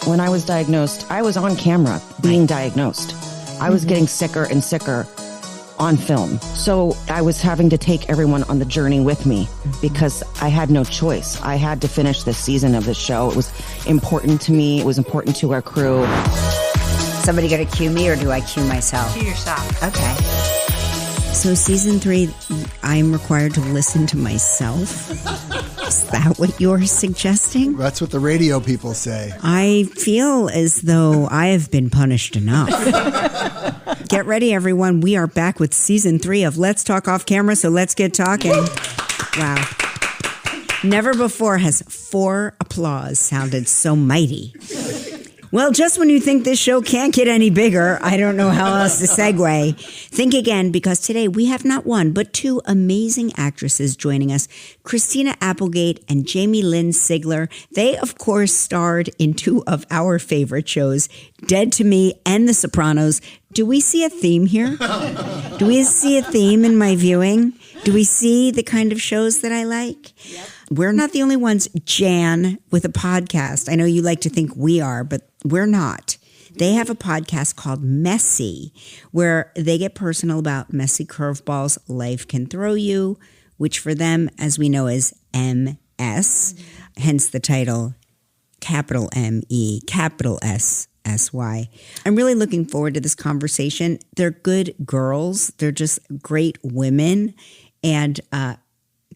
When I was diagnosed, I was on camera being diagnosed. I was getting sicker and sicker on film. So I was having to take everyone on the journey with me because I had no choice. I had to finish this season of the show. It was important to me. It was important to our crew. Somebody going to cue me or do I cue myself? Cue yourself. Okay. So season 3, I'm required to listen to myself? Is that what you're suggesting? That's what the radio people say. I feel as though I have been punished enough. Get ready, everyone. We are back with season 3 of Let's Talk Off Camera, so let's get talking. Wow. Never before has 4 applause sounded so mighty. Well, just when you think this show can't get any bigger, I don't know how else to segue. Think again, because today we have not one, but 2 amazing actresses joining us, Christina Applegate and Jamie-Lynn Sigler. They, of course, starred in 2 of our favorite shows, Dead to Me and The Sopranos. Do we see a theme here? Do we see a theme in my viewing? Do we see the kind of shows that I like? Yep. We're not the only ones, Jan, with a podcast. I know you like to think we are, but we're not. They have a podcast called MeSsy, where they get personal about messy curveballs life can throw you, which for them, as we know, is MS, hence the title, capital M-E, capital S-S-Y. I'm really looking forward to this conversation. They're good girls. They're just great women. And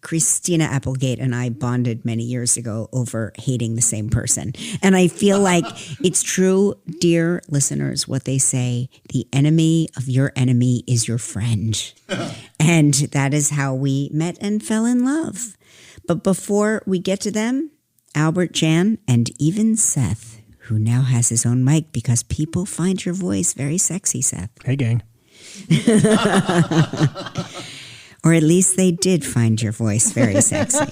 Christina Applegate and I bonded many years ago over hating the same person. And I feel like it's true, dear listeners, what they say, the enemy of your enemy is your friend. And that is how we met and fell in love. But before we get to them, Albert, Jan, and even Seth, who now has his own mic because people find your voice very sexy, Seth. Hey, gang. Or at least they did find your voice very sexy.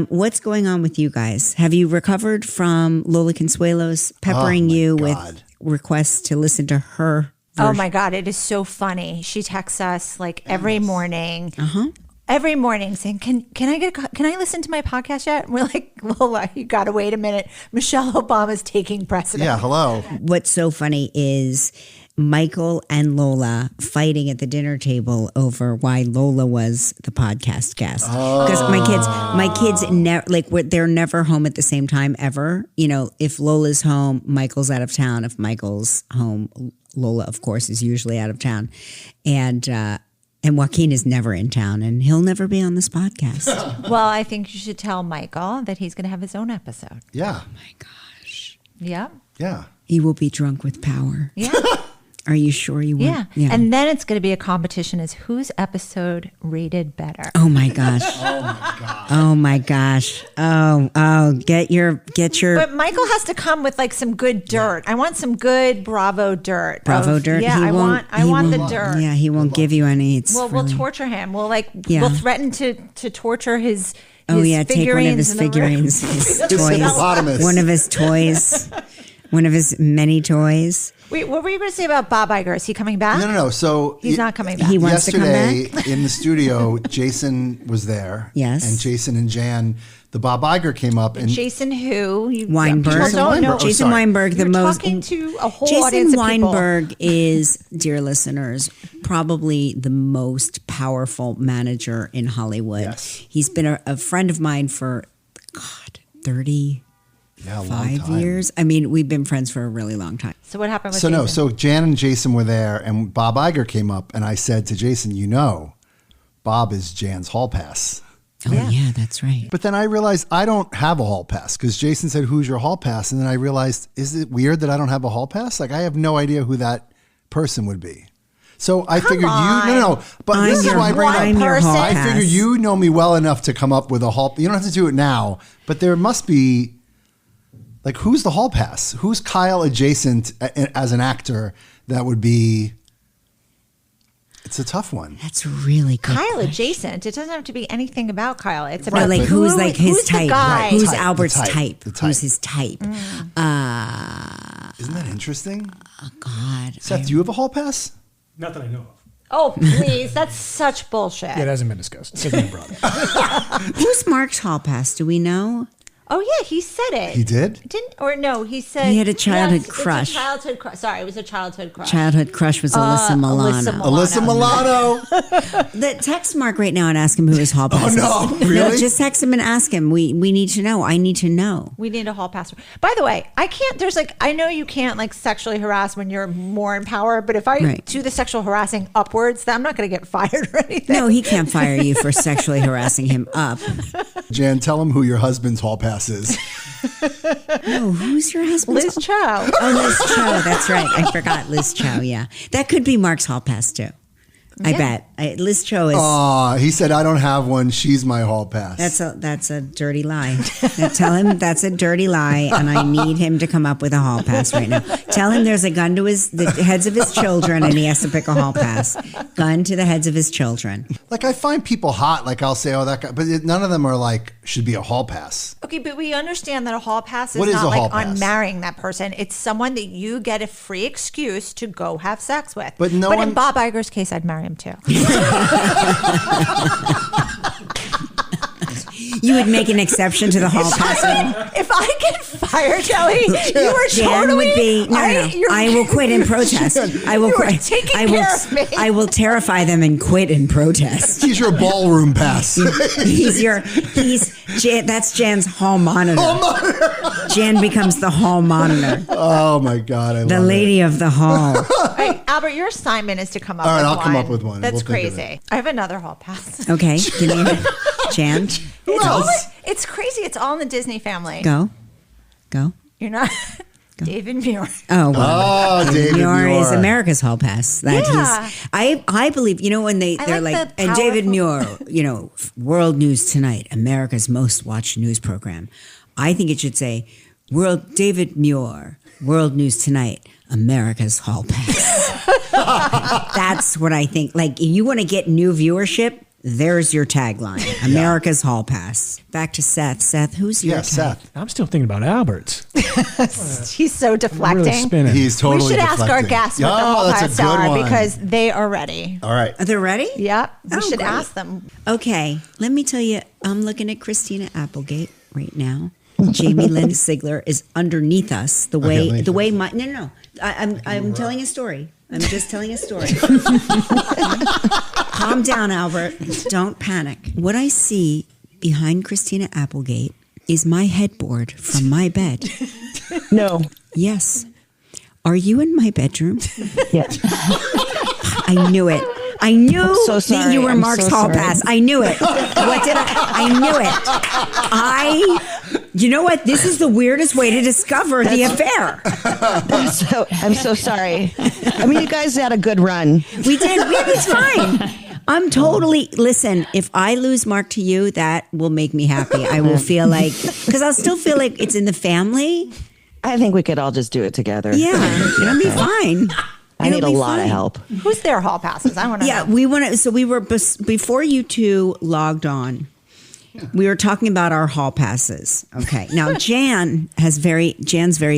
What's going on with you guys? Have you recovered from Lola Consuelo's peppering you with requests to listen to her version? Oh my God, it is so funny. She texts us like every morning. Every morning saying, can I listen to my podcast yet? And we're like, Lola, you got to wait a minute. Michelle Obama's taking precedent. Yeah, hello. What's so funny is Michael and Lola fighting at the dinner table over why Lola was the podcast guest. Because my kids they're never home at the same time ever. You know, if Lola's home, Michael's out of town. If Michael's home, Lola, of course, is usually out of town. And Joaquin is never in town, and he'll never be on this podcast. Well, I think you should tell Michael that he's going to have his own episode. Yeah. Oh my gosh. Yeah. Yeah. He will be drunk with power. Yeah. Are you sure you will? Yeah. And then it's going to be a competition as whose episode rated better. Oh my gosh. Oh my God. Oh my gosh. Oh, get your. But Michael has to come with like some good dirt. I want some good Bravo dirt. Bravo dirt. Yeah, I want the dirt. Yeah, he won't give you any. We'll torture him. We'll threaten to torture his figurines. Take one of his figurines, his toys, one of his toys, one of his many toys. Wait, what were you going to say about Bob Iger? Is he coming back? No. So he's not coming back. He wants to come back. Yesterday in the studio, Jason was there. Yes. And Jason and Jan, the Bob Iger came up. And Jason who? Weinberg. Jason Weinberg, the most. Talking to a whole Jason audience of Weinberg people. is, dear listeners, probably the most powerful manager in Hollywood. Yes. He's been a friend of mine for, 30 Yeah, a long 5 time. years. I mean, we've been friends for a really long time. So what happened with Jason? So Jan and Jason were there, and Bob Iger came up, and I said to Jason, Bob is Jan's hall pass. Oh, yeah, that's right. But then I realized I don't have a hall pass because Jason said, who's your hall pass? And then I realized, is it weird that I don't have a hall pass? Like, I have no idea who that person would be. So I figured but this is why I bring it up. I figure you know me well enough to come up with a hall. You don't have to do it now, but there must be, like, who's the hall pass? Who's Kyle adjacent as an actor that would be? It's a tough one. That's really good. Kyle adjacent. It doesn't have to be anything about Kyle. It's about like who's like his type. The guy? Who's Type, Albert's the type? type. Who's his type? Isn't that interesting? Oh God. Seth, do you have a hall pass? Not that I know of. Oh, please. That's such bullshit. Yeah, it hasn't been discussed. It hasn't been brought up. Who's Mark's hall pass? Do we know? Oh yeah, he said it. He did? Didn't or no? He said He had a childhood yes, crush. It's a childhood crush. Sorry, it was a childhood crush. Childhood crush was Alyssa Milano. Alyssa Milano. The text Mark right now and ask him who his hall pass is. Oh, no. Really? No, just text him and ask him. We need to know. I need to know. We need a hall pass. By the way, I can't. There's like I know you can't like sexually harass when you're more in power, but if I do the sexual harassing upwards, then I'm not going to get fired or anything. No, he can't fire you for sexually harassing him up. Jan, tell him who your husband's hall pass is. No, who's your husband's Liz Chow. Oh, Liz Chow. That's right. I forgot Liz Chow. Yeah, that could be Mark's hall pass too. I bet Liz Chow is. He said I don't have one. She's my hall pass. That's a dirty lie. Now, tell him that's a dirty lie, and I need him to come up with a hall pass right now. Tell him there's a gun to the heads of his children, and he has to pick a hall pass. Gun to the heads of his children. Like I find people hot. Like I'll say, oh that guy, but none of them are like should be a hall pass. Okay, but we understand that a hall pass is What is not a hall like pass? on marrying that person. It's someone that you get a free excuse to go have sex with. But no but one- in Bob Iger's case, I'd marry him too. You would make an exception to the hall pass. If I get fired, Kelly, you are Jan totally. would be no. I will quit in protest. I will You are quit. taking care of me. I will terrify them and quit in protest. He's your ballroom pass. That's Jan's hall monitor. Jan becomes the hall monitor. Oh my God, The lady of the hall. Hey, Albert, your assignment is to come up All right, with I'll one. come up with one. That's We'll think of crazy. I have another hall pass. Okay, give me Jan. It's crazy. It's all in the Disney family. Go. You're not David Muir. Oh, well. Oh, David Muir is Muir. America's hall pass. Yeah. I believe, when they're like like, the and David powerful- Muir, World News Tonight, America's most watched news program. I think it should say, David Muir, World News Tonight, America's hall pass. That's what I think. Like, if you want to get new viewership, there's your tagline, America's hall pass. Back to Seth. Seth, who's your type? Seth. I'm still thinking about Albert's. He's so deflecting. Really spinning. He's totally. We should ask our deflecting. guests what the hall that's pass a good are one. because they are ready. All right. Are they ready? Yep. We Oh, should great. ask them. Okay, let me tell you, I'm looking at Christina Applegate right now. Jamie-Lynn Sigler is underneath us. I'm telling a story. I'm just telling a story. Calm down, Albert. Don't panic. What I see behind Christina Applegate is my headboard from my bed. No. Yes. Are you in my bedroom? Yes. I knew it. I knew so that sorry. you were I'm Mark's so hall sorry. pass. I knew it. What did I knew it. You know what? This is the weirdest way to discover the affair. I'm so sorry. I mean, you guys had a good run. We did. It's fine. I'm totally, listen, if I lose Mark to you, that will make me happy. I will feel like, because I'll still feel like it's in the family. I think we could all just do it together. Yeah, it'll be fine. I need It'll a be lot of fine. help. Who's their hall passes? I want to Yeah, know. we want to. So we were before you two logged on. We were talking about our hall passes. Okay, now Jan's very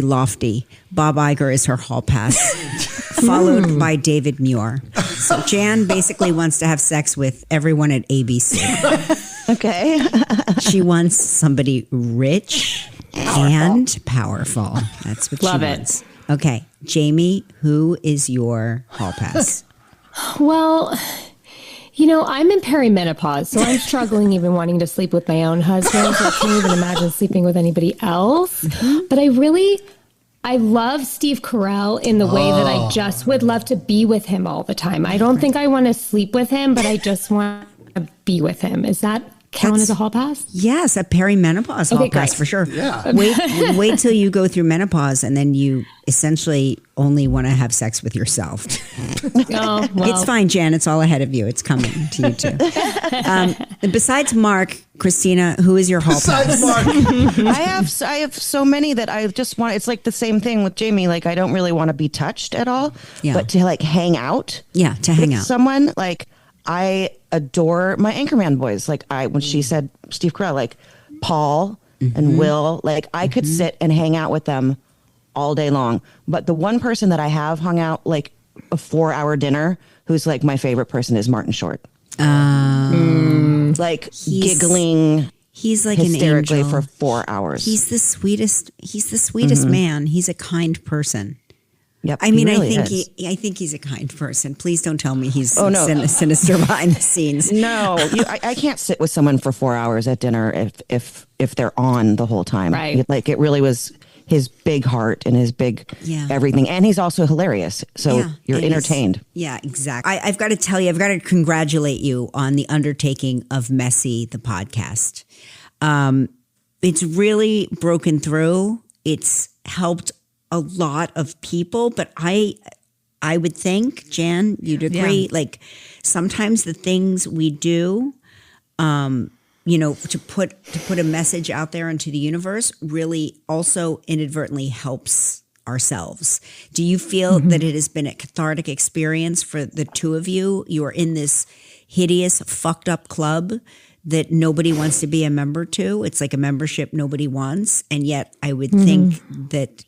lofty. Bob Iger is her hall pass, followed by David Muir. So Jan basically wants to have sex with everyone at ABC. Okay. She wants somebody rich and powerful. That's what Love she it. wants. Okay, Jamie, who is your hall pass? Well, I'm in perimenopause, so I'm struggling even wanting to sleep with my own husband. So I can't even imagine sleeping with anybody else. But I love Steve Carell in the way that I just would love to be with him all the time. I don't think I want to sleep with him, but I just want to be with him. Is that count as a hall pass? Yes, a perimenopause hall pass great. for sure. Yeah. Wait till you go through menopause, and then you essentially only want to have sex with yourself. Oh, well. It's fine, Jan. It's all ahead of you. It's coming to you too. Besides Mark, Christina, who is your hall Besides pass? Mark. I have so many that I just want. It's like the same thing with Jamie. Like I don't really want to be touched at all, Yeah. but to like hang out. Yeah, to hang with out. someone like I adore my Anchorman boys. Like when she said Steve Carell, like Paul and Will, like I could sit and hang out with them all day long. But the one person that I have hung out like a 4-hour dinner, who's like my favorite person, is Martin Short. Like giggling. He's like hysterically an angel. for 4 hours. He's the sweetest. He's the sweetest man. He's a kind person. Yep, I mean, really I think he's a kind person. Please don't tell me he's sinister behind the scenes. No, I can't sit with someone for 4 hours at dinner if they're on the whole time. Right. Like it really was his big heart and his big everything. And he's also hilarious. So you're entertained. Yeah, exactly. I've got to tell you, I've got to congratulate you on the undertaking of MeSsy, the podcast. It's really broken through. It's helped a lot of people, but I would think, Jan, you'd agree, like sometimes the things we do, to put a message out there into the universe really also inadvertently helps ourselves. Do you feel that it has been a cathartic experience for the two of you? You are in this hideous, fucked up club that nobody wants to be a member to. It's like a membership nobody wants. And yet I would think that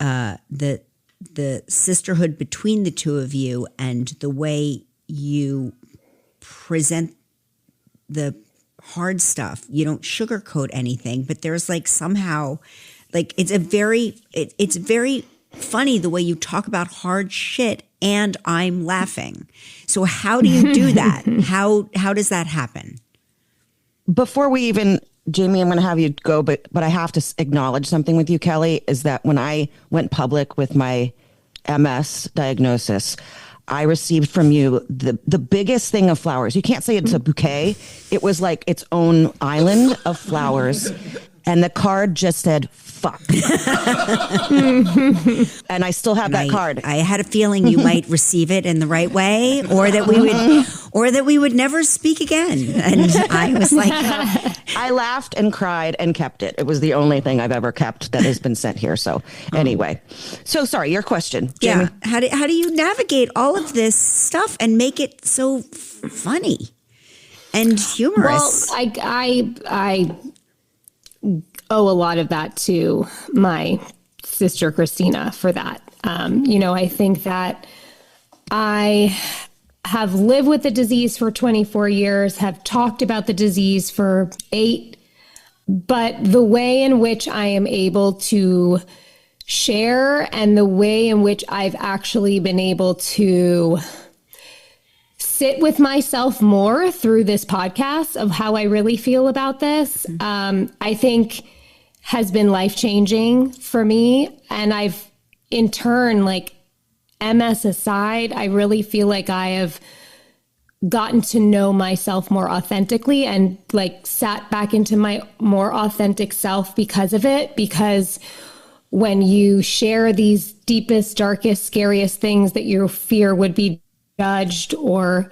the sisterhood between the two of you and the way you present the hard stuff, you don't sugarcoat anything, but there's like somehow like it's very funny the way you talk about hard shit and I'm laughing. So how do you do that? How does that happen? Before we even, Jamie, I'm going to have you go, but I have to acknowledge something with you, Kelly, is that when I went public with my MS diagnosis, I received from you the biggest thing of flowers. You can't say it's a bouquet. It was like its own island of flowers. And the card just said, fuck. And I still have that card. I had a feeling you might receive it in the right way or that we would never speak again. And I was like, I laughed and cried and kept it. It was the only thing I've ever kept that has been sent here. So anyway, so sorry, your question, Jamie. Yeah. How do you navigate all of this stuff and make it so funny and humorous? Well, I owe a lot of that to my sister Christina for that. I think that I have lived with the disease for 24 years, have talked about the disease for 8, but the way in which I am able to share and the way in which I've actually been able to sit with myself more through this podcast of how I really feel about this, I think has been life-changing for me. And I've, in turn, like MS aside, I really feel like I have gotten to know myself more authentically and like sat back into my more authentic self because of it. Because when you share these deepest, darkest, scariest things that you fear would be judged or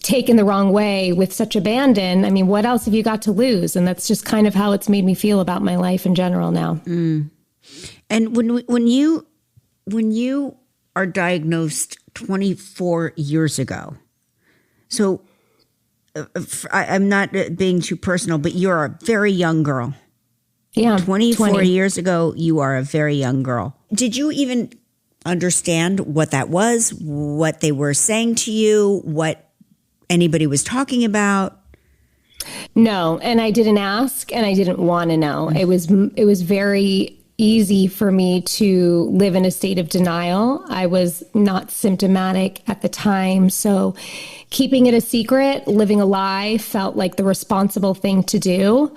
taken the wrong way with such abandon, I mean, what else have you got to lose? And that's just kind of how it's made me feel about my life in general now. And when you are diagnosed 24 years ago, so I'm not being too personal, but you're a very young girl. Yeah, 24 years ago, you are a very young girl. Did you even understand what that was, what they were saying to you, what anybody was talking about? No, and I didn't ask and I didn't want to know. It was very easy for me to live in a state of denial. I was not symptomatic at the time, so keeping it a secret, living a lie felt like the responsible thing to do.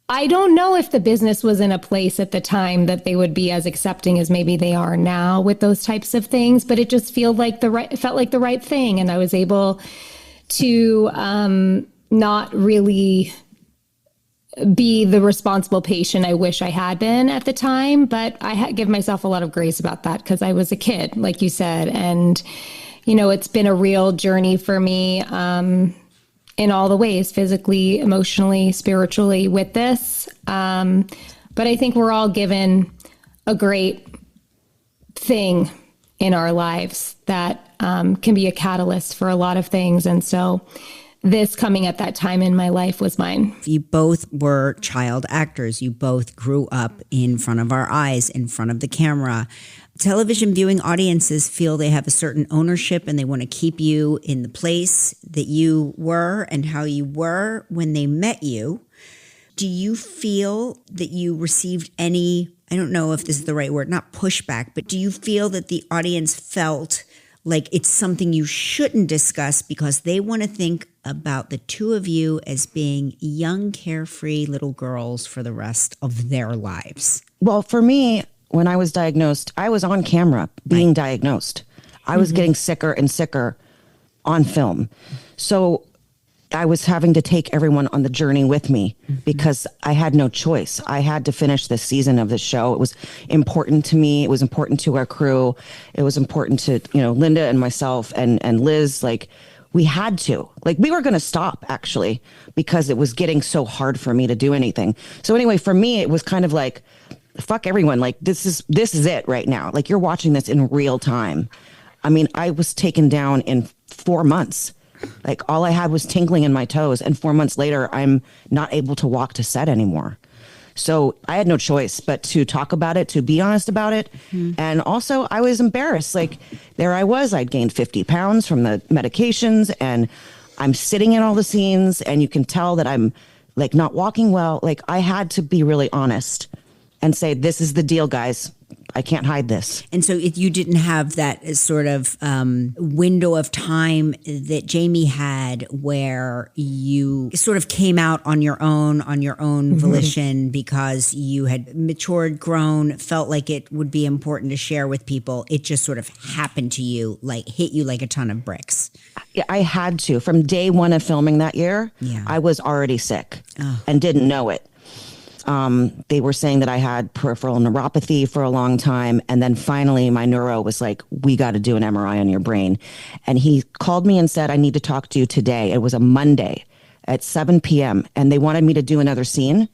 I don't know if the business was in a place at the time that they would be as accepting as maybe they are now with those types of things, but it just felt like the right thing. And I was able to not really be the responsible patient I wish I had been at the time, but I give myself a lot of grace about that because I was a kid, like you said. And, it's been a real journey for me in all the ways, physically, emotionally, spiritually with this. But I think we're all given a great thing in our lives that can be a catalyst for a lot of things. And so this coming at that time in my life was mine. You both were child actors. You both grew up in front of our eyes, in front of the camera. television viewing audiences feel they have a certain ownership and they want to keep you in the place that you were and how you were when they met you. Do you feel that you received any, I don't know if this is the right word, not pushback, but do you feel that the audience felt like it's something you shouldn't discuss because they want to think about the two of you as being young, carefree little girls for the rest of their lives? Well, for me, when I was diagnosed, I was on camera being diagnosed. I was getting sicker and sicker on film. So I was having to take everyone on the journey with me because I had no choice. I had to finish this season of the show. It was important to me. It was important to our crew. It was important to, Linda and myself and Liz. Like, we had to. Like, we were going to stop, actually, because it was getting so hard for me to do anything. So anyway, for me, it was kind of like, fuck everyone. Like, this is it right now. Like, you're watching this in real time. I mean, I was taken down in 4 months. Like, all I had was tingling in my toes. And 4 months later, I'm not able to walk to set anymore. So I had no choice but to talk about it, to be honest about it. And also, I was embarrassed. Like, there I was. I'd gained 50 pounds from the medications, and I'm sitting in all the scenes, and you can tell that I'm, like, not walking well. Like, I had to be really honest and say, this is the deal, guys. I can't hide this. And so you didn't have that sort of window of time that Jamie had where you sort of came out on your own volition because you had matured, grown, felt like it would be important to share with people. It just sort of happened to you, like hit you like a ton of bricks. Yeah, I had to. From day one of filming that year, I was already sick and didn't know it. They were saying that I had peripheral neuropathy for a long time. And then finally my neuro was like, we got to do an MRI on your brain. And he called me and said, I need to talk to you today. It was a Monday at 7 p.m. And they wanted me to do another scene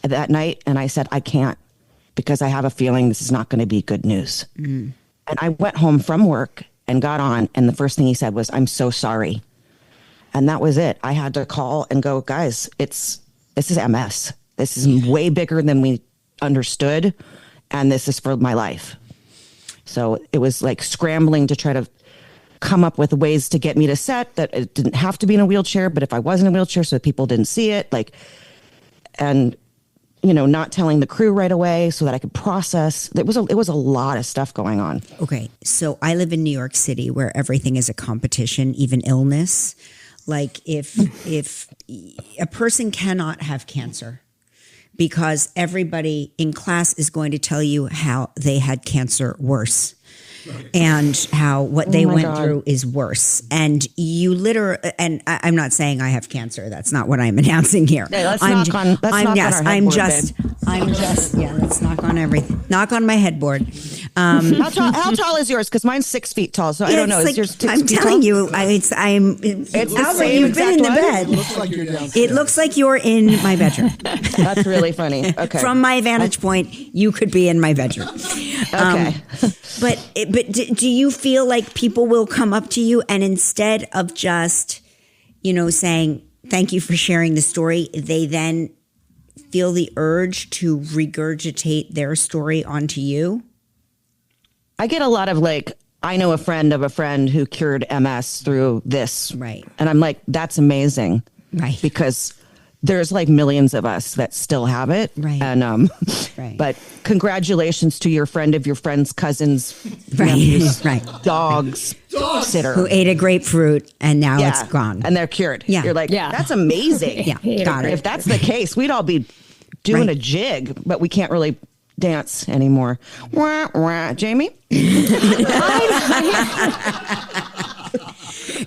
that night. And I said, I can't, because I have a feeling this is not going to be good news. And I went home from work and got on. And the first thing he said was, I'm so sorry. And that was it. I had to call and go, guys, this is MS. This is way bigger than we understood, and this is for my life. So it was like scrambling to try to come up with ways to get me to set that it didn't have to be in a wheelchair, but if I was in a wheelchair so that people didn't see it, and not telling the crew right away so that I could process. It was a lot of stuff going on. Okay, so I live in New York City where everything is a competition, even illness. Like if a person cannot have cancer, because everybody in class is going to tell you how they had cancer worse and how what they went through is worse. And you and I'm not saying I have cancer. That's not what I'm announcing here. Yeah, let's knock on everything. Knock on my headboard. How tall is yours? Because mine's 6 feet tall, so I don't know. Is yours 6 I'm feet telling tall? you, it's Albert, you've been in the bed. It looks like you're downstairs. It looks like you're in my bedroom. That's really funny. Okay. From my vantage point, you could be in my bedroom. Okay. But do you feel like people will come up to you and instead of just, saying, thank you for sharing the story, they then feel the urge to regurgitate their story onto you? I get a lot of I know a friend of a friend who cured MS through this. Right. And I'm like, that's amazing. Right. Because there's millions of us that still have it. Right. And, right. But congratulations to your friend of your friend's cousin's Right. nephew's Right. dog's sitter. Who ate a grapefruit and now it's gone. And they're cured. Yeah. You're like, that's amazing. Yeah. Got it. If that's the case, we'd all be doing a jig, but we can't really dance anymore. Wah, wah. Jamie?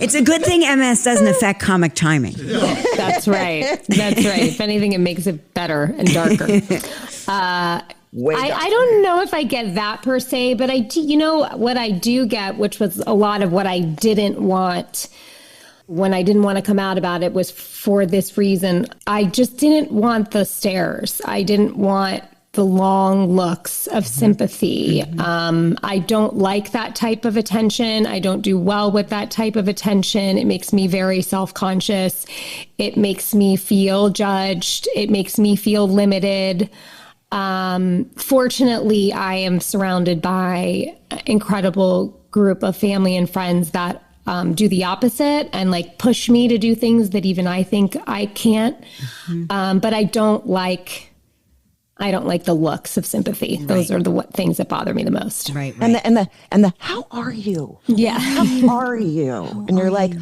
It's a good thing MS doesn't affect comic timing. That's right. That's right. If anything, it makes it better and darker. I don't know if I get that per se, but what I do get, which was a lot of what I didn't want when I didn't want to come out about it, was for this reason. I just didn't want the stares. I didn't want the long looks of sympathy. I don't like that type of attention. I don't do well with that type of attention. It makes me very self-conscious. It makes me feel judged. It makes me feel limited. Fortunately, I am surrounded by an incredible group of family and friends that do the opposite and like push me to do things that even I think I can't. But I don't like the looks of sympathy. Those are the things that bother me the most. Right. And the how are you? Yeah. How are you? And you're like,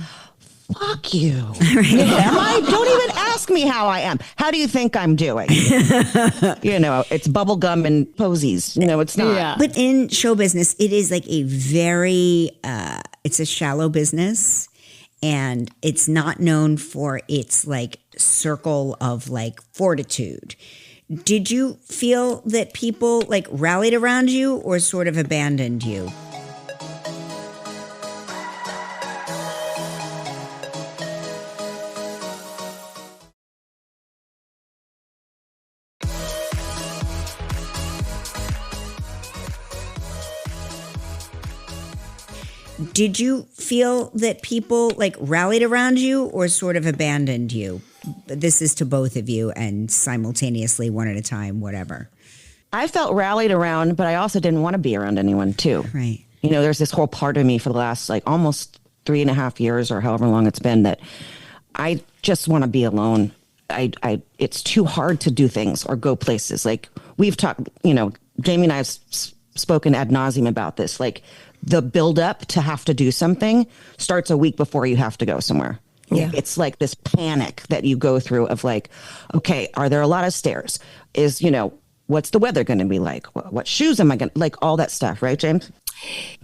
fuck you. Don't even ask me how I am. How do you think I'm doing? It's bubblegum and posies. It's not. Yeah. But in show business, it is like a very, it's a shallow business, and it's not known for its like circle of like fortitude. Did you feel that people like rallied around you or sort of abandoned you? Did you feel that people like rallied around you or sort of abandoned you? This is to both of you and simultaneously, one at a time, whatever. I felt rallied around, but I also didn't want to be around anyone too. Right. There's this whole part of me for the last like almost 3.5 years or however long it's been that I just want to be alone. It's too hard to do things or go places. Like we've talked, Jamie and I have spoken ad nauseum about this. Like the build up to have to do something starts a week before you have to go somewhere. Yeah. It's like this panic that you go through of like, okay, are there a lot of stairs? What's the weather going to be like? What shoes am I going to, like all that stuff, right, James?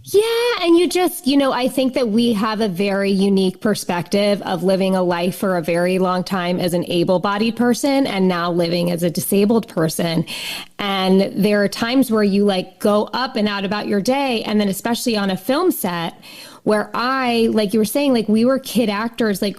Yeah. And you just, I think that we have a very unique perspective of living a life for a very long time as an able-bodied person and now living as a disabled person. And there are times where you like go up and out about your day. And then especially on a film set where like you were saying, like we were kid actors, like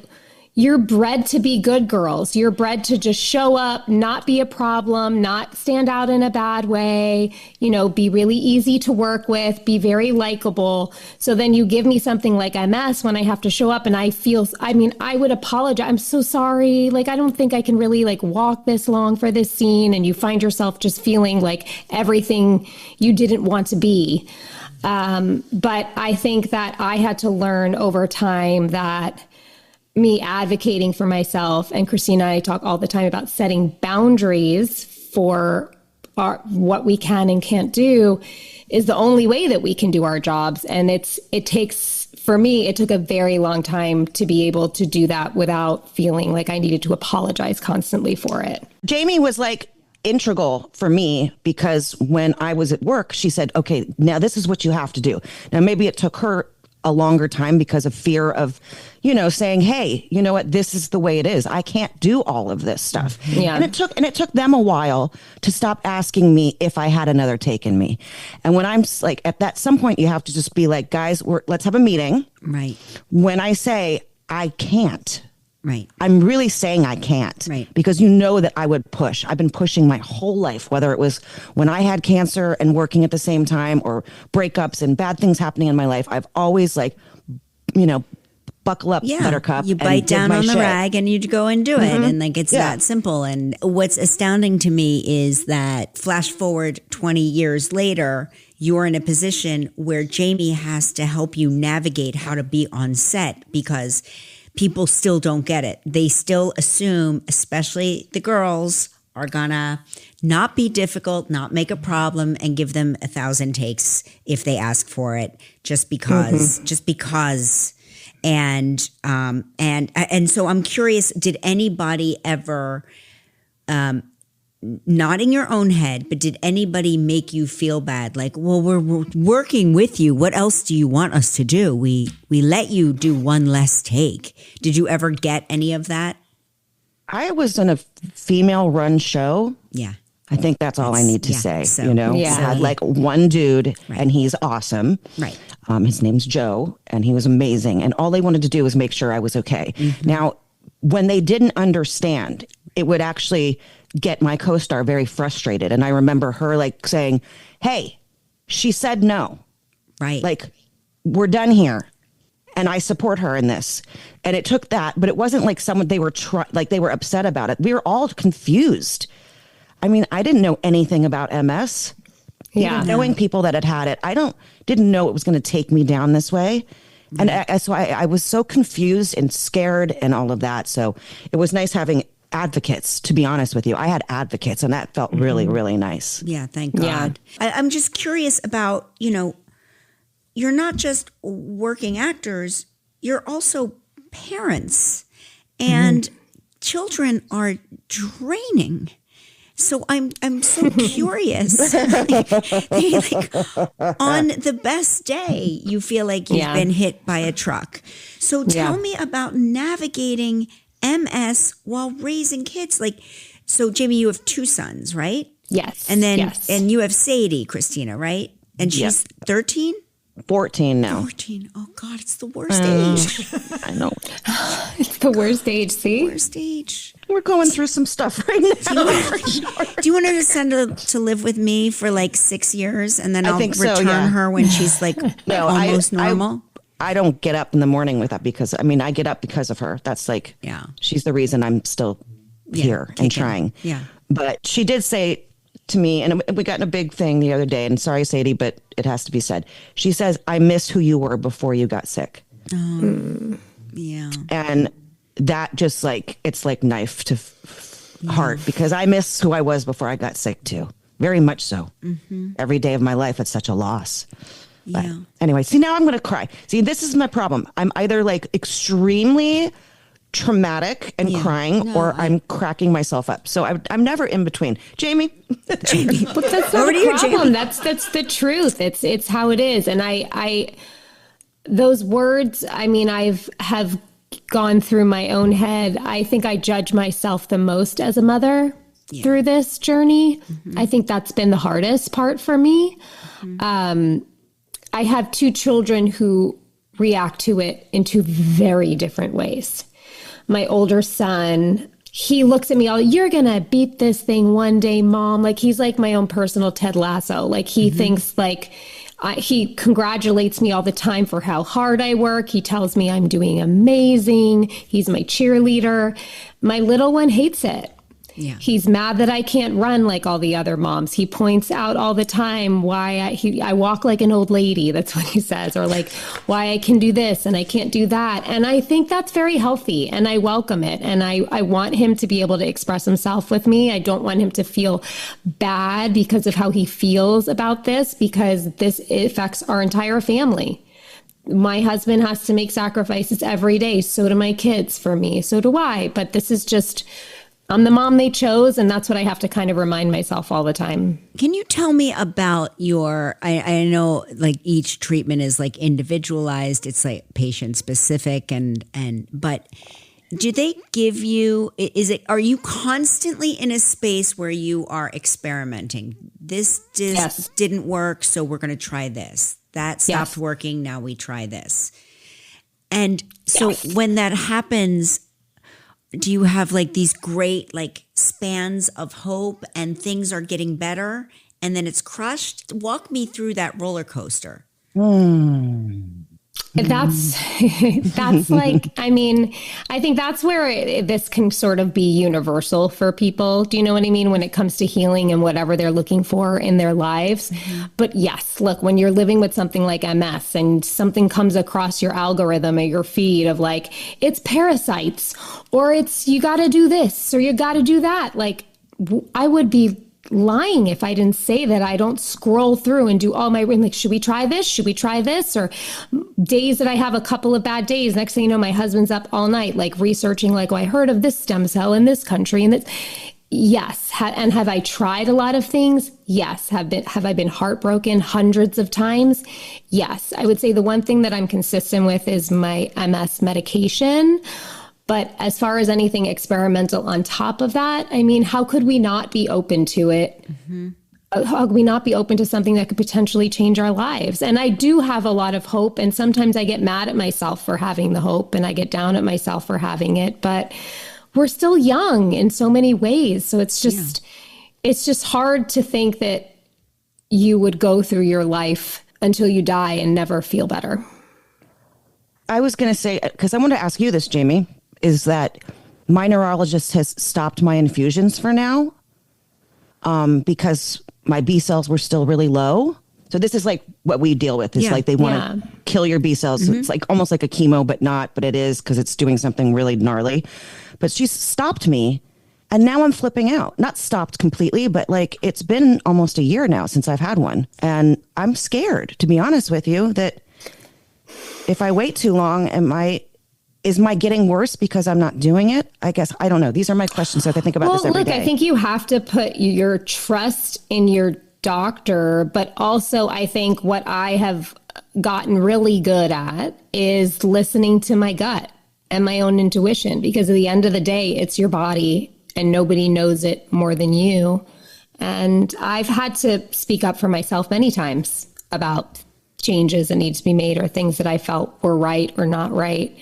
you're bred to be good girls. You're bred to just show up, not be a problem, not stand out in a bad way, be really easy to work with, be very likable. So then you give me something like MS when I have to show up and I would apologize. I'm so sorry. Like, I don't think I can really like walk this long for this scene. And you find yourself just feeling like everything you didn't want to be. But I think that I had to learn over time that me advocating for myself, and Christina and I talk all the time about setting boundaries for what we can and can't do, is the only way that we can do our jobs. And for me, it took a very long time to be able to do that without feeling like I needed to apologize constantly for it. Jamie was like integral for me because when I was at work, she said, okay, now this is what you have to do. Now, maybe it took her a longer time because of fear of, saying, hey, you know what, this is the way it is. I can't do all of this stuff. Yeah. And it took them a while to stop asking me if I had another take in me. And when I'm like, some point you have to just be like, guys, let's have a meeting. Right. When I say I can't, right, I'm really saying I can't. Right. Because that I would push. I've been pushing my whole life, whether it was when I had cancer and working at the same time or breakups and bad things happening in my life. I've always buckle up, buttercup. You bite down on the rag and you go and do it. And like, it's that simple. And what's astounding to me is that flash forward 20 years later, you're in a position where Jamie has to help you navigate how to be on set because people still don't get it. They still assume, especially the girls, are gonna not be difficult, not make a problem, and give them 1,000 takes if they ask for it, just because. And so I'm curious, did anybody ever, not in your own head, but did anybody make you feel bad? Like, well, we're working with you. What else do you want us to do? We let you do one less take. Did you ever get any of that? I was in a female-run show. Yeah. I think that's all I need to say. So, I had like one dude, and he's awesome. Right. His name's Joe, and he was amazing. And all they wanted to do was make sure I was okay. Mm-hmm. Now, when they didn't understand, it would actually get my co-star very frustrated. And I remember her like saying, hey, she said no. Right. Like, we're done here. And I support her in this. And it took that, but it wasn't like someone, they were upset about it. We were all confused. I mean, I didn't know anything about MS. Yeah. Even knowing people that had it, didn't know it was going to take me down this way. And so I was so confused and scared and all of that. So it was nice having advocates, to be honest with you. I had advocates, and that felt really, really nice. Yeah, thank God. Yeah. I'm just curious about, you're not just working actors, you're also parents. And children are draining. So I'm so curious. On the best day, you feel like you've been hit by a truck. So tell me about navigating MS while raising kids. So Jamie, you have 2 sons, right? Yes. And then and you have Sadie, Christina, right? And she's 13? 14 now. 14. Oh God, it's the worst age. I know. It's the worst age, see? Worst age. We're going through some stuff right now. Do you want her to send her to live with me for 6 years, and then I'll return her when she's almost normal? I don't get up in the morning with that because I get up because of her. That's she's the reason I'm still here and trying. Yeah. But she did say to me, and we got in a big thing the other day, and sorry, Sadie, but it has to be said. She says, I miss who you were before you got sick. Yeah. And that just it's like knife to heart, because I miss who I was before I got sick too. Very much so. Every day of my life, it's such a loss. But anyway, see, now I'm going to cry. See, this is my problem. I'm either extremely traumatic and crying, or I'm cracking myself up. So I'm never in between. Jamie. But that's not a problem. That's the truth. It's how it is. And I those words, have gone through my own head. I think I judge myself the most as a mother through this journey. I think that's been the hardest part for me. I have 2 children who react to it in 2 very different ways. My older son, he looks at me all, you're going to beat this thing one day, Mom. He's like my own personal Ted Lasso. He thinks he congratulates me all the time for how hard I work. He tells me I'm doing amazing. He's my cheerleader. My little one hates it. Yeah. He's mad that I can't run like all the other moms. He points out all the time why I walk like an old lady. That's what he says. Or why I can do this and I can't do that. And I think that's very healthy, and I welcome it. And I want him to be able to express himself with me. I don't want him to feel bad because of how he feels about this, because this affects our entire family. My husband has to make sacrifices every day. So do my kids for me. So do I. But this is just... I'm the mom they chose, and that's what I have to kind of remind myself all the time. Can you tell me about I know each treatment is individualized, it's patient specific, but do they give you, are you constantly in a space where you are experimenting? This didn't work, so we're going to try this. That stopped working, now we try this. And so when that happens, do you have these great spans of hope and things are getting better and then it's crushed? Walk me through that roller coaster. That's I think that's where this can sort of be universal for people. Do you know what I mean? When it comes to healing and whatever they're looking for in their lives. But yes, look, when you're living with something like MS and something comes across your algorithm or your feed of it's parasites, or it's, you got to do this or you got to do that. I would be lying if I didn't say that I don't scroll through and do all my, should we try this? Should we try this? Or days that I have a couple of bad days. Next thing you know, my husband's up all night, researching, I heard of this stem cell in this country. And this, yes. And have I tried a lot of things? Yes. Have I been heartbroken hundreds of times? Yes. I would say the one thing that I'm consistent with is my MS medication. But as far as anything experimental on top of that, how could we not be open to it? How could we not be open to something that could potentially change our lives? And I do have a lot of hope. And sometimes I get mad at myself for having the hope, and I get down at myself for having it. But we're still young in so many ways. So it's just hard to think that you would go through your life until you die and never feel better. I was going to say, because I want to ask you this, Jamie, is that my neurologist has stopped my infusions for now. because my B cells were still really low. So this is like what we deal with. It's like they want to kill your B cells. So it's like almost like a chemo, but not, but it is because it's doing something really gnarly. But she stopped me and now I'm flipping out. Not stopped completely, but like it's been almost a year now since I've had one. And I'm scared, to be honest with you, that if I wait too long, is my getting worse because I'm not doing it? I guess, I don't know. These are my questions. So I think about this every day. I think you have to put your trust in your doctor, but also I think what I have gotten really good at is listening to my gut and my own intuition, because at the end of the day, it's your body and nobody knows it more than you. And I've had to speak up for myself many times about changes that need to be made or things that I felt were right or not right.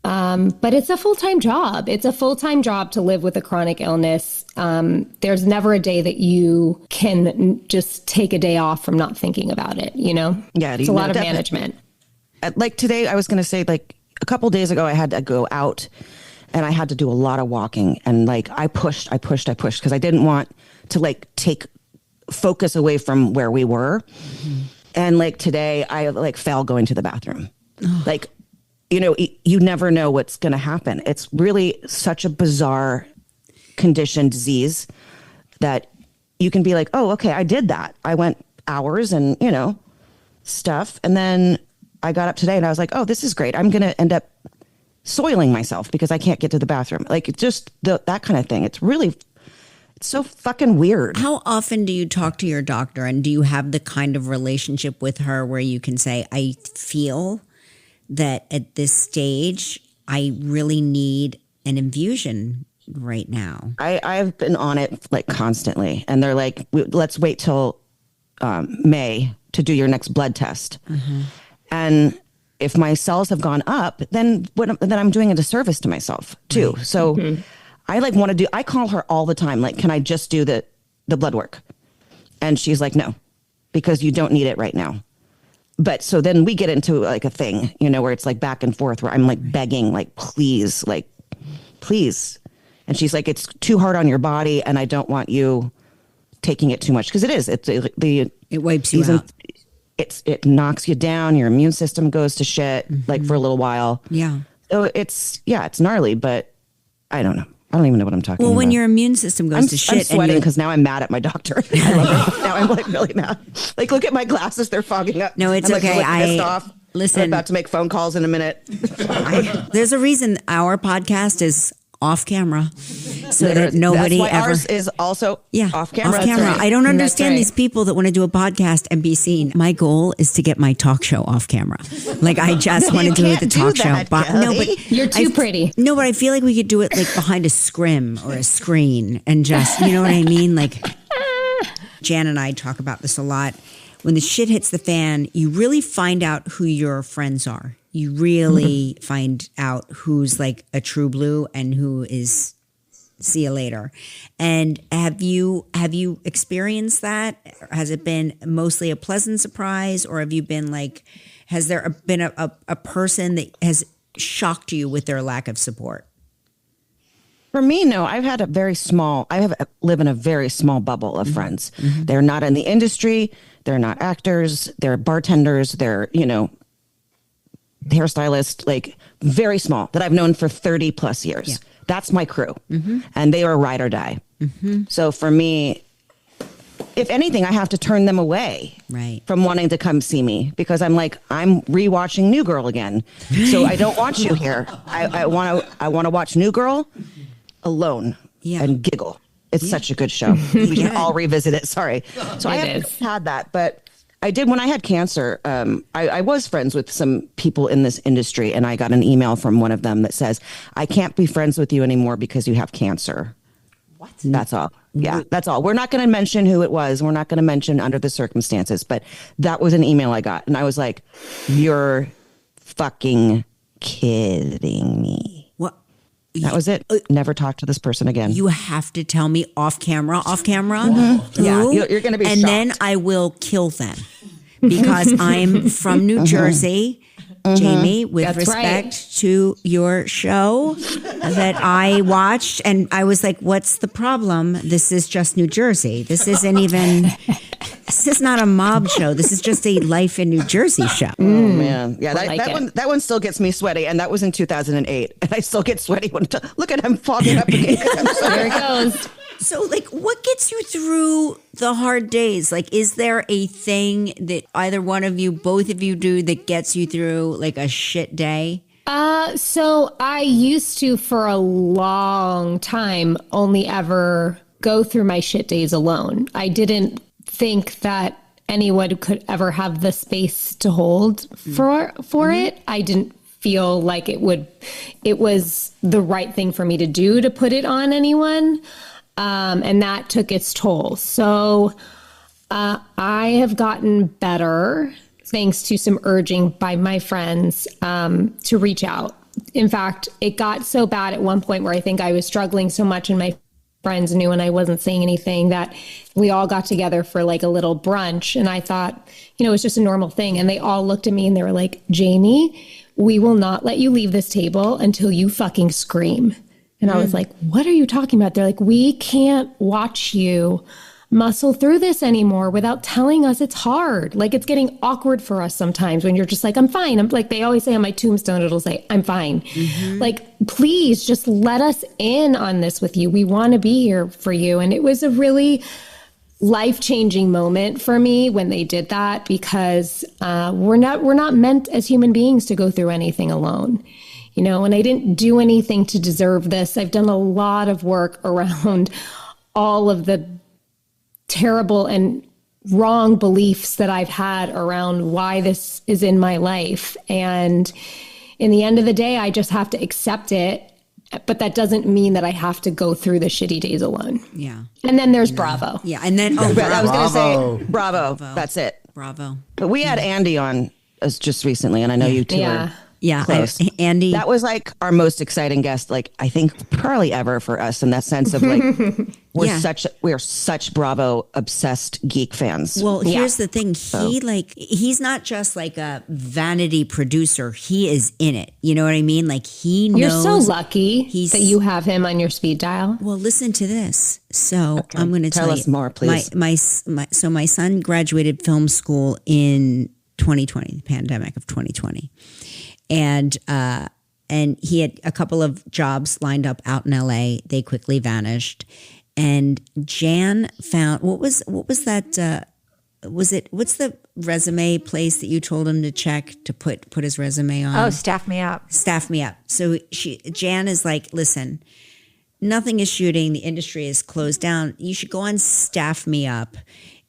But it's a full-time job. It's a full-time job to live with a chronic illness. There's never a day that you can just take a day off from not thinking about it, you know? Yeah. It's a lot of management. Like today, I was going to say, like a couple days ago, I had to go out and I had to do a lot of walking. And like I pushed because I didn't want to like take focus away from where we were. Mm-hmm. And like today, I like fell going to the bathroom. Like, you know, you never know what's going to happen. It's really such a bizarre condition, disease, that you can be like, oh, okay, I did that. I went hours and, you know, stuff. And then I got up today and I was like, oh, this is great. I'm going to end up soiling myself because I can't get to the bathroom. Like it's just that kind of thing. It's so fucking weird. How often do you talk to your doctor, and do you have the kind of relationship with her where you can say, I feel that at this stage, I really need an infusion right now? I've been on it like constantly, and they're like, let's wait till May to do your next blood test. Mm-hmm. And if my cells have gone up, then I'm doing a disservice to myself too. Right. So I like want to do, I call her all the time. Like, can I just do the blood work? And she's like, no, because you don't need it right now. But so then we get into like a thing, you know, where it's like back and forth where I'm like begging, like, please. And she's like, it's too hard on your body and I don't want you taking it too much. Cause it is, it wipes you out. It knocks you down. Your immune system goes to shit like for a little while. Yeah. So it's gnarly, but I don't know. I don't even know what I'm talking about. Well, when your immune system goes to shit. I'm sweating because now I'm mad at my doctor. I love it. Now I'm like really mad. Like, look at my glasses. They're fogging up. No, it's I'm okay. Like, pissed off. Listen. I'm about to make phone calls in a minute. There's a reason our podcast is off camera, so that nobody That's why ever. Ours is also off camera. Off camera. Right. I don't understand these people that want to do a podcast and be seen. My goal is to get my talk show off camera. Like I just want to do the talk show. No, but you're too pretty. No, but I feel like we could do it like behind a scrim or a screen and just, you know what I mean? Like Jan and I talk about this a lot. When the shit hits the fan, you really find out who your friends are. You really find out who's like a true blue and who is see you later. And have you experienced that? Has it been mostly a pleasant surprise, or have you been like, has there been a person that has shocked you with their lack of support? For me, no. I live in a very small bubble of friends. Mm-hmm. They're not in the industry. They're not actors. They're bartenders. They're, you know, hairstylist, like very small, that I've known for 30 plus years. Yeah. That's my crew. Mm-hmm. And they are ride or die. Mm-hmm. So for me, if anything, I have to turn them away from wanting to come see me because I'm like, I'm rewatching New Girl again. So I don't want you here. I want to watch New Girl alone and giggle. It's such a good show. We should all revisit it. Sorry. So I haven't had that, but I did when I had cancer. I was friends with some people in this industry, and I got an email from one of them that says, I can't be friends with you anymore because you have cancer. What? That's all. Yeah, that's all. We're not going to mention who it was. We're not going to mention under the circumstances, but that was an email I got. And I was like, you're fucking kidding me. That was it. Never talk to this person again. You have to tell me off camera. Mm-hmm. Yeah, you're going to be and shocked. Then I will kill them because I'm from New Jersey Jamie, with That's respect to your show that I watched, and I was like, what's the problem? This is just New Jersey. This isn't even, this is not a mob show. This is just a life in New Jersey show. Oh man, yeah, like that one still gets me sweaty, and that was in 2008, and I still get sweaty when look at him fogging up again. There it goes. So, like, what gets you through the hard days? Like, is there a thing that either one of you, both of you do that gets you through like a shit day? So I used to, for a long time, only ever go through my shit days alone. I didn't think that anyone could ever have the space to hold for it. I didn't feel like it was the right thing for me to do, to put it on anyone. And that took its toll. So I have gotten better thanks to some urging by my friends to reach out. In fact, it got so bad at one point where I think I was struggling so much, and my friends knew and I wasn't saying anything, that we all got together for like a little brunch. And I thought, it was just a normal thing. And they all looked at me and they were like, Jamie, we will not let you leave this table until you fucking scream. And I was like, what are you talking about? They're like, we can't watch you muscle through this anymore without telling us it's hard. Like, it's getting awkward for us sometimes when you're just like, I'm fine. I'm like, they always say on my tombstone, it'll say, I'm fine. Like, please just let us in on this with you. We want to be here for you. And it was a really life-changing moment for me when they did that, because we're not meant as human beings to go through anything alone. And I didn't do anything to deserve this. I've done a lot of work around all of the terrible and wrong beliefs that I've had around why this is in my life. And in the end of the day, I just have to accept it. But that doesn't mean that I have to go through the shitty days alone. Yeah. And then there's Bravo. Yeah. And then, I was going to say Bravo. That's it. Bravo. But we had Andy on just recently, and I know you two are close. Andy. That was like our most exciting guest, like I think probably ever for us, in that sense of like we're such Bravo obsessed geek fans. Well, here's the thing. He's not just like a vanity producer. He is in it. You know what I mean? Like, he knows. You're so lucky that you have him on your speed dial. Well, listen to this. So I'm going to tell us more, please. So my son graduated film school in 2020, the pandemic of 2020. And he had a couple of jobs lined up out in LA. They quickly vanished. And Jan found, what's the resume place that you told him to check to put his resume on? Oh, Staff Me Up. Staff Me Up. So Jan is like, listen, nothing is shooting. The industry is closed down. You should go on Staff Me Up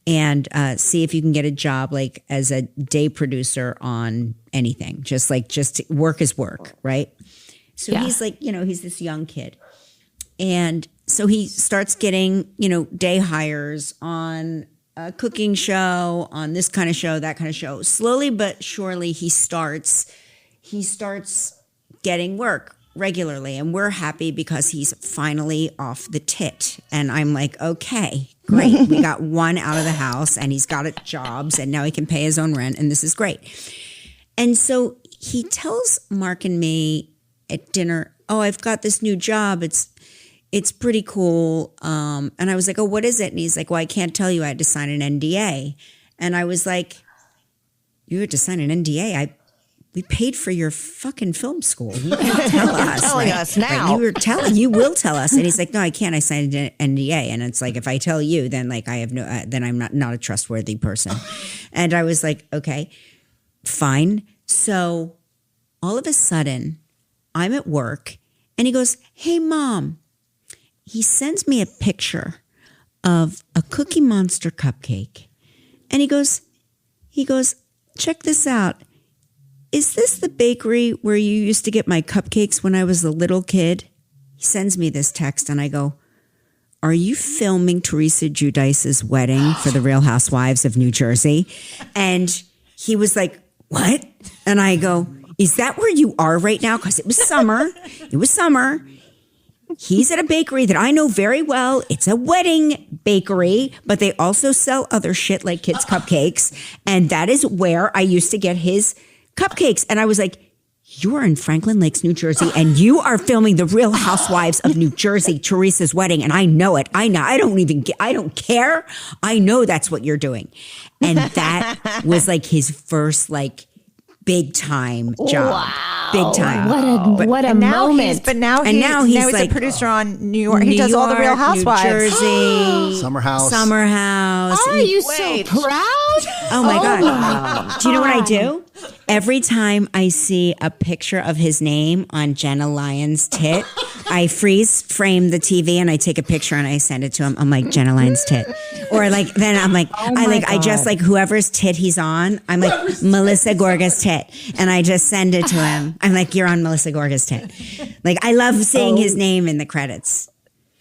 and see if you can get a job like as a day producer on anything. Just work is work, right? So he's like, he's this young kid. And so he starts getting, day hires on a cooking show, on this kind of show, that kind of show. Slowly but surely he starts getting work regularly, and we're happy because he's finally off the tit. And I'm like, okay, great. We got one out of the house, and he's got jobs, and now he can pay his own rent, and this is great. And so he tells Mark and me at dinner, oh, I've got this new job. It's pretty cool. And I was like, oh, what is it? And he's like, well, I can't tell you. I had to sign an NDA. And I was like, you had to sign an NDA? We paid for your fucking film school. You can't tell us. Telling us now. Right? You will tell us. And he's like, no, I can't. I signed an NDA. And it's like, if I tell you, then like I have then I'm not a trustworthy person. And I was like, okay, fine. So all of a sudden I'm at work and he goes, hey, Mom. He sends me a picture of a Cookie Monster cupcake. And he goes, check this out. Is this the bakery where you used to get my cupcakes when I was a little kid? He sends me this text and I go, are you filming Teresa Giudice's wedding for the Real Housewives of New Jersey? And he was like, what? And I go, is that where you are right now? Because it was summer. He's at a bakery that I know very well. It's a wedding bakery, but they also sell other shit like kids' cupcakes. And that is where I used to get his cupcakes. And I was like, you're in Franklin Lakes, New Jersey, and you are filming The Real Housewives of New Jersey, Teresa's wedding. And I know it. I know. I don't care. I know that's what you're doing. And that was like his first like big time job. Wow. Big time. What a moment. Now he's like, a producer on New York. He does all the Real Housewives. New Jersey. Summer House. Are you so proud? Oh my God. Do you know what I do? Every time I see a picture of his name on Jenna Lyon's tit, I freeze frame the TV and I take a picture and I send it to him. I'm like, Jenna Lyon's tit. Or like, then I'm like, I just like whoever's tit he's on. I'm like, Melissa Gorga's tit. And I just send it to him. I'm like, you're on Melissa Gorga's tit. Like, I love seeing his name in the credits.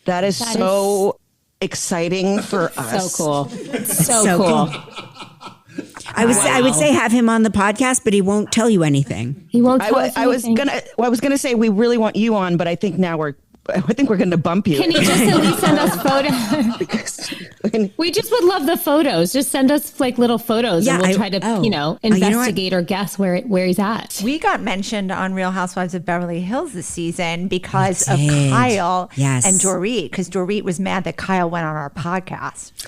That is so exciting for us. So cool. So cool. I would say have him on the podcast, but he won't tell you anything. He won't tell us anything. I was gonna say we really want you on, but I think we're gonna bump you. Can you just at least send us photos? We just would love the photos. Just send us like little photos, and we'll try to, investigate or guess where he's at. We got mentioned on Real Housewives of Beverly Hills this season because of Kyle and Dorit, because Dorit was mad that Kyle went on our podcast.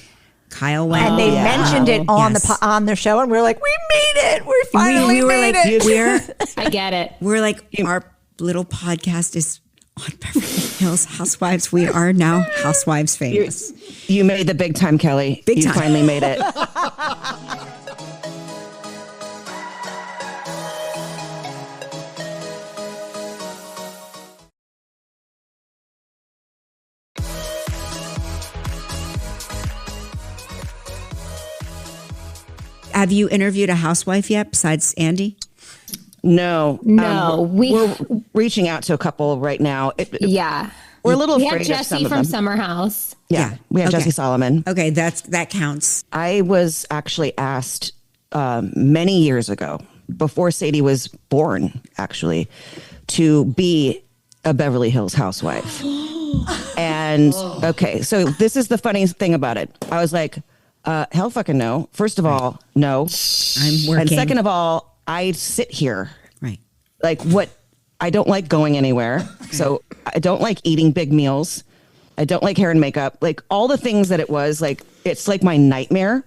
Kyle went, and they mentioned it on the show, and we were like, "We made it! We finally made it!" I get it. We're like, our little podcast is on Beverly Hills Housewives. We are now Housewives famous. You made the big time, Kelly. Big time. You finally made it. Have you interviewed a housewife yet besides Andy? No. We're reaching out to a couple right now. We're a little afraid had Jesse of some of from them. Summer House. Yeah, we have Jesse Solomon. Okay, that counts. I was actually asked many years ago, before Sadie was born, actually, to be a Beverly Hills housewife. And okay, so this is the funniest thing about it. I was like, hell fucking no. First of all, no. I'm working. And second of all, I sit here. Right. Like what? I don't like going anywhere. So I don't like eating big meals. I don't like hair and makeup. Like all the things that it was, like, it's like my nightmare.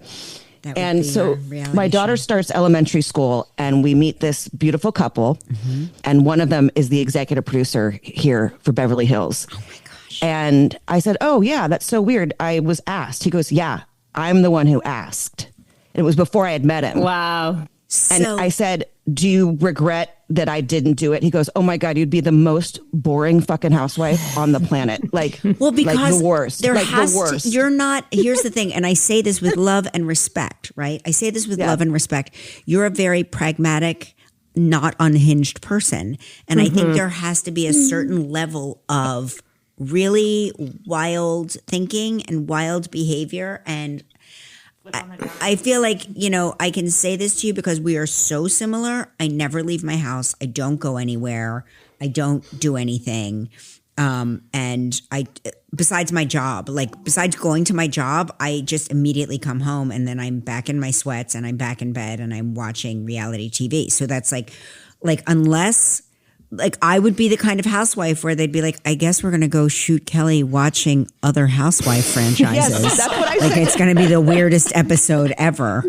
And so my daughter starts elementary school and we meet this beautiful couple. Mm-hmm. And one of them is the executive producer here for Beverly Hills. Oh my gosh. And I said, oh yeah, that's so weird. I was asked. He goes, yeah, I'm the one who asked. And it was before I had met him. Wow. And I said, do you regret that I didn't do it? He goes, oh my God, you'd be the most boring fucking housewife on the planet. Like, well, because like the worst. There like has the worst. You're not, here's the thing, and I say this with love and respect, right? I say this with love and respect. You're a very pragmatic, not unhinged person. And I think there has to be a certain level of really wild thinking and wild behavior. And I feel like, I can say this to you because we are so similar. I never leave my house. I don't go anywhere. I don't do anything. And besides my job, besides going to my job, I just immediately come home and then I'm back in my sweats and I'm back in bed and I'm watching reality TV. So that's like unless I would be the kind of housewife where they'd be like, I guess we're going to go shoot Kelly watching other housewife franchises. Yes, that's what I said. It's going to be the weirdest episode ever.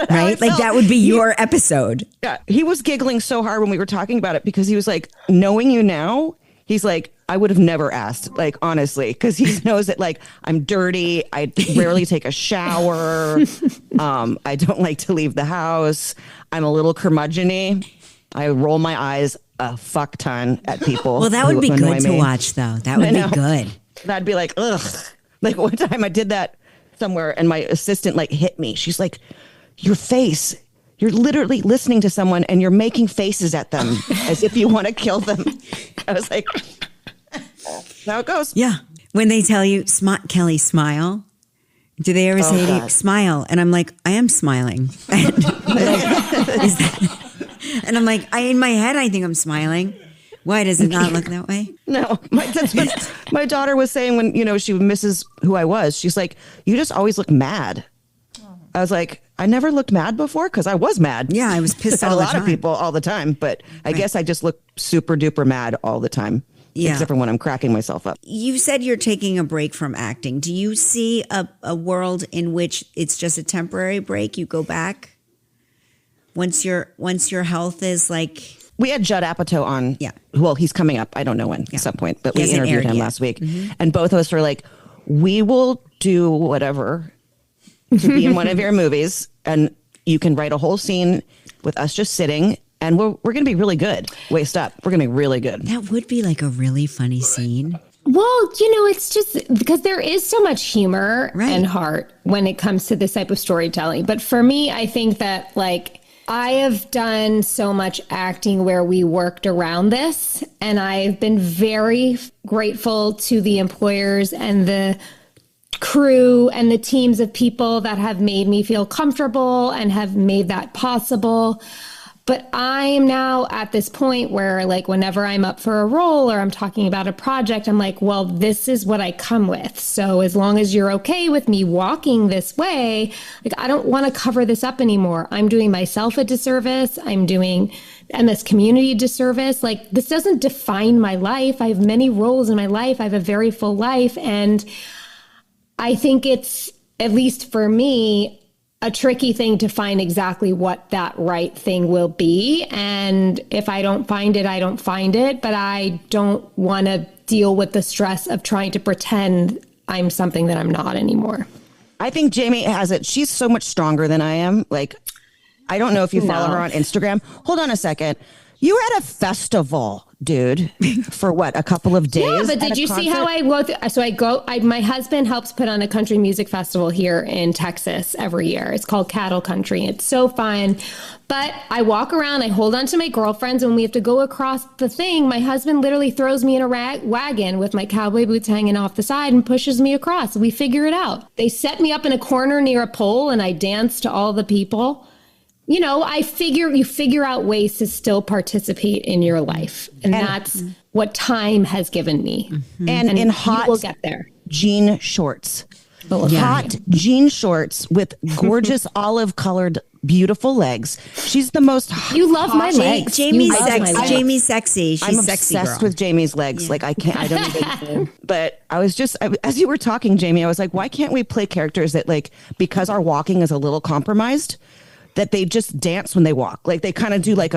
Right? Like that would be your episode. Yeah. He was giggling so hard when we were talking about it because he was like, knowing you now, he's like, I would have never asked, honestly, because he knows that I'm dirty. I rarely take a shower. I don't like to leave the house. I'm a little curmudgeon-y. I roll my eyes a fuck ton at people. Well, that would be good to watch, though. That would be good. That'd be like, ugh. Like one time I did that somewhere and my assistant hit me. She's like, your face, you're literally listening to someone and you're making faces at them as if you want to kill them. I was like, that's how it goes. Yeah. When they tell you, Kelly, smile. Do they ever say to you, smile? And I'm like, I am smiling. And I'm like, in my head, I think I'm smiling. Why does it not look that way? No, that's what my daughter was saying when, she misses who I was. She's like, you just always look mad. I was like, I never looked mad before because I was mad. Yeah, I was pissed at all a the lot time. of people all the time, but I guess I just look super duper mad all the time. Yeah. Except for when I'm cracking myself up. You said you're taking a break from acting. Do you see a world in which it's just a temporary break? You go back once your health is like. We had Judd Apatow on. Yeah. Well, he's coming up. I don't know when at some point, but we interviewed him last week. And both of us were like, we will do whatever to be in one of your movies. And you can write a whole scene with us just sitting. And we're going to be really good. Waist up. We're going to be really good. That would be like a really funny scene. Well, it's just because there is so much humor and heart when it comes to this type of storytelling. But for me, I think that like I have done so much acting where we worked around this. And I've been very grateful to the employers and the crew and the teams of people that have made me feel comfortable and have made that possible. But I am now at this point where like whenever I'm up for a role or I'm talking about a project, I'm like, well, this is what I come with. So as long as you're okay with me walking this way, like I don't want to cover this up anymore. I'm doing myself a disservice. I'm doing MS community a disservice. Like this doesn't define my life. I have many roles in my life. I have a very full life. And I think it's, at least for me, a tricky thing to find exactly what that right thing will be. And if I don't find it, I don't find it. But I don't want to deal with the stress of trying to pretend I'm something that I'm not anymore. I think Jamie has it. She's so much stronger than I am. Like, I don't know if you follow her on Instagram. Hold on a second. You were at a festival, dude, for what, a couple of days? Yeah, but did you see how I go? My husband helps put on a country music festival here in Texas every year. It's called Cattle Country. It's so fun. But I walk around, I hold on to my girlfriends. When we have to go across the thing, my husband literally throws me in a wagon with my cowboy boots hanging off the side and pushes me across. We figure it out. They set me up in a corner near a pole and I dance to all the people. You figure out ways to still participate in your life. And that's what time has given me. Mm-hmm. And in hot we'll get there. Jean shorts. Hot jean shorts with gorgeous olive colored, beautiful legs. She's the most You love my legs. Jamie's sexy. She's I'm sexy obsessed girl. with Jamie's legs. Like I don't even, but I was just, as you were talking, Jamie, I was like, why can't we play characters that like, because our walking is a little compromised, that they just dance when they walk. Like they kind of do like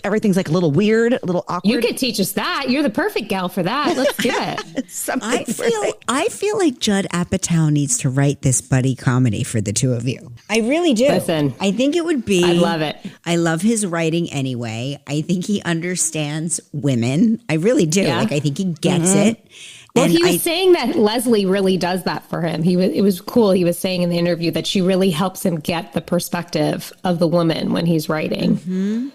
everything's like a little weird, a little awkward. You could teach us that. You're the perfect gal for that. Let's do it. I feel like Judd Apatow needs to write this buddy comedy for the two of you. I really do. Listen, I think it would be. I love it. I love his writing anyway. I think he understands women. I really do. Yeah. Like I think he gets it. Well, he was saying that Leslie really does that for him. It was cool. He was saying in the interview that she really helps him get the perspective of the woman when he's writing. Mm-hmm.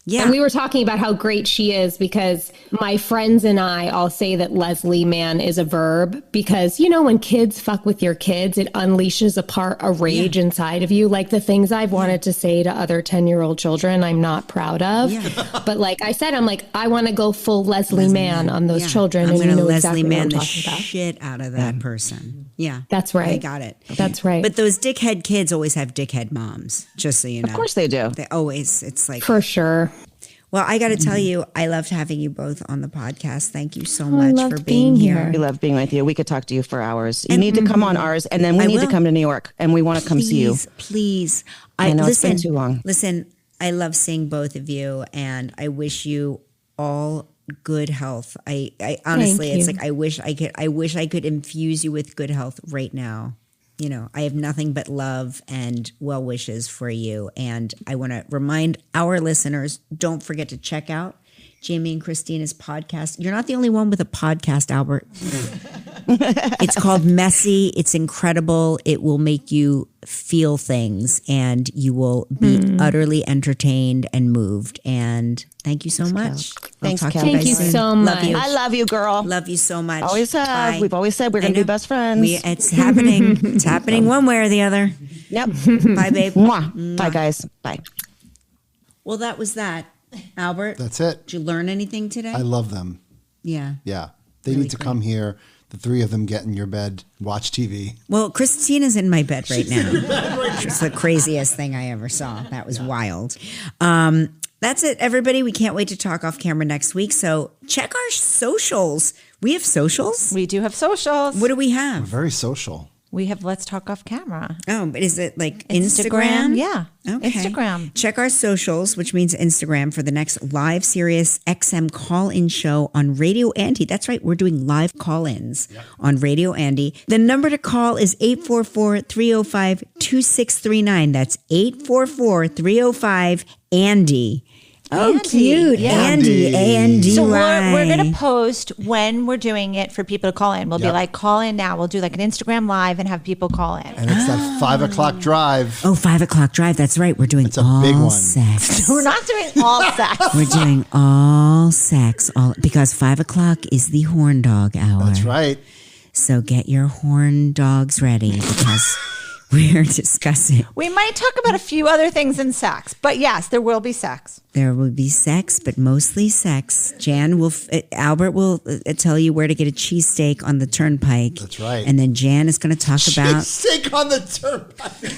Yeah. And we were talking about how great she is because my friends and I all say that Leslie Mann is a verb because, when kids fuck with your kids, it unleashes a rage inside of you. Like the things I've wanted to say to other 10-year-old children, I'm not proud of. Yeah. But like I said, I'm like, I want to go full Leslie Mann on those children. I'm going to Leslie Mann the shit out of that person. Yeah. That's right. I got it. That's right. But those dickhead kids always have dickhead moms, just so you know. Of course they do. They always, it's like. For sure. Well, I got to tell you, I loved having you both on the podcast. Thank you so much for being here. We love being with you. We could talk to you for hours. You need to come on ours, and then we need to come to New York, and we want to come see you. Please. I know it's been too long. Listen, I love seeing both of you, and I wish you all good health. I honestly, it's like I wish I could infuse you with good health right now. I have nothing but love and well wishes for you. And I want to remind our listeners, don't forget to check out Jamie and Christina's podcast. You're not the only one with a podcast, Albert. It's called MeSsy. It's incredible. It will make you feel things and you will be utterly entertained and moved. And thank you so much. Thanks, Kel. Thank you so much. I love you, girl. Love you so much. Always have. Bye. We've always said we're going to be best friends. It's happening. It's happening one way or the other. Yep. Bye, babe. Mwah. Bye, guys. Bye. Well, that was that. Albert? That's it. Did you learn anything today? I love them. Yeah. Yeah. They need to come here. the three of them get in your bed, watch TV. Well, Christina's in my bed right now. It's the craziest thing I ever saw. That was wild. That's it, everybody. We can't wait to talk off camera next week. So check our socials. We have socials? We do have socials. What do we have? We're very social. We have Let's Talk Off Camera. Oh, but is it like Instagram? Yeah. Okay. Instagram. Check our socials, which means Instagram, for the next live Sirius XM call-in show on Radio Andy. That's right. We're doing live call-ins on Radio Andy. The number to call is 844-305-2639. That's 844-305-ANDY. Oh, Andy. cute. Yeah. Andy, A-N-D-Y. So we're going to post when we're doing it for people to call in. We'll be like, call in now. We'll do like an Instagram live and have people call in. And it's that 5 o'clock drive. Oh, 5 o'clock drive. That's right. We're doing It's a all big one. sex. We're not doing all sex. We're doing all sex, because 5 o'clock is the horn dog hour. That's right. So get your horn dogs ready, because we're discussing. We might talk about a few other things in sex, but yes, there will be sex. There will be sex, but mostly sex. Albert will tell you where to get a cheesesteak on the turnpike. That's right. And then Jan is going to talk about. Cheesesteak on the turnpike.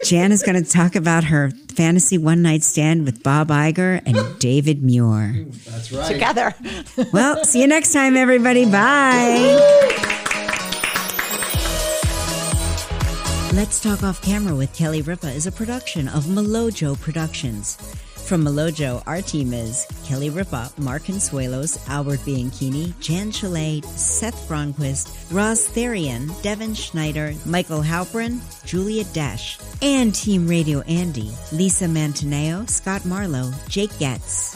Jan is going to talk about her fantasy one-night stand with Bob Iger and David Muir. That's right. Together. Well, see you next time, everybody. Bye. Let's Talk Off Camera with Kelly Ripa is a production of Melojo Productions. From Melojo, our team is Kelly Ripa, Mark Consuelos, Albert Bianchini, Jan Chalet, Seth Bronquist, Roz Therian, Devin Schneider, Michael Halprin, Julia Dash, and Team Radio Andy, Lisa Mantaneo, Scott Marlowe, Jake Getz.